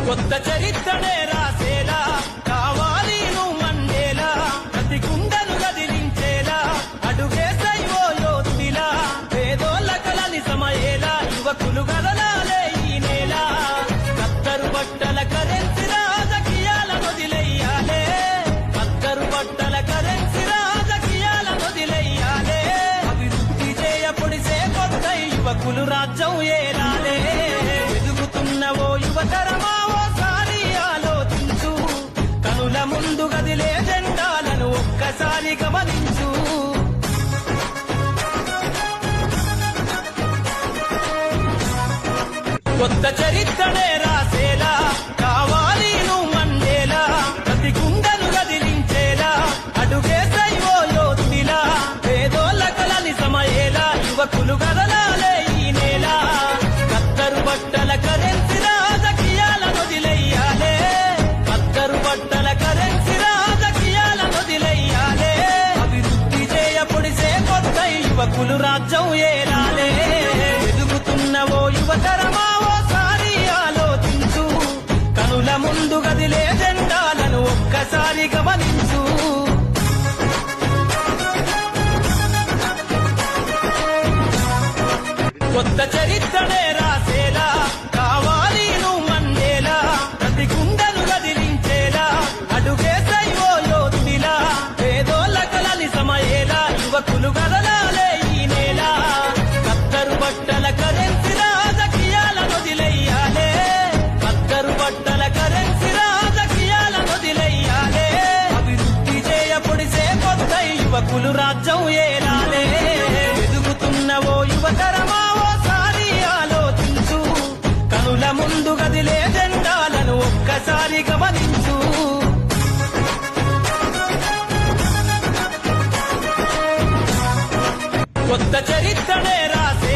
కొత్త చరిత్రనే రాసేలా కావాలి నువ్వు మండేలా ప్రతి గుండెను గదిలించేలా అడుగేసై ఓ యోధుడిలా పేదోళ్ళ కలని సమయేలా యువకులు గదలాలే ఈ నేల కత్తరు బట్టల కరెన్సీ రాజకీయాల వదిలెయ్యాలే కత్తరు బట్టల కరెన్సీ రాజకీయాల వదిలెయ్యాలే అభివృద్ధి చేయపొడిసే కొత్త యువకులు రాజ్యం ఏలాలే ఎదుగుతున్న ఓ యువతరమా ఓసారి ఆలోచించు కనుల ముందు గదిలే జెండాలను ఒక్కసారి గమనించు కొత్త చరిత్రనే రాసేలా కావాలి నువ్వు మండేలా ప్రతి గుండెను గదిలించేలా అడుగేసై ఓ యోధుడిలా పేదోళ్ళ కలని సమయేలా యువకులు గదలాలే ఈ నేల కత్తరు బట్టల కరెన్సీ రాజకీయాల వదిలెయ్యాలే కత్తరు బట్టల కరెన్సీ రాజకీయాల వదిలెయ్యాలే అభివృద్ధి చేయపొడిసే కొత్త యువకులు రాజ్యం ఏలాలే ఎదుగుతున్న ఓ యువతరమా ఓసారి ఆలోచించు కనుల ముందు గదిలే జెండాలను ఒక్కసారి గమనించు కొత్త చరిత్రనే రాసేలా కావాలి నువ్వు మండేలా ప్రతి గుండెను గదిలించేలా అడుగేసై ఓ యోధుడిలా పేదోళ్ళ కలని సమయేలా యువకులు గదలాలే ఈ నేల కత్తరు బట్టల కరెన్సీ రాజకీయాల వదిలెయ్యాలే కత్తరు బట్టల కరెన్సీ రాజకీయాల వదిలెయ్యాలే అభివృద్ధి చేయపొడిసే కొత్త యువకులు రాజ్యం ఏలాలే ఎదుగుతున్న ఓ యువతరమా ఓసారి ఆలోచించు కనుల ముందు గదిలే జెండాలను ఒక్కసారి గమనించు కొత్త చరిత్రనే రాసే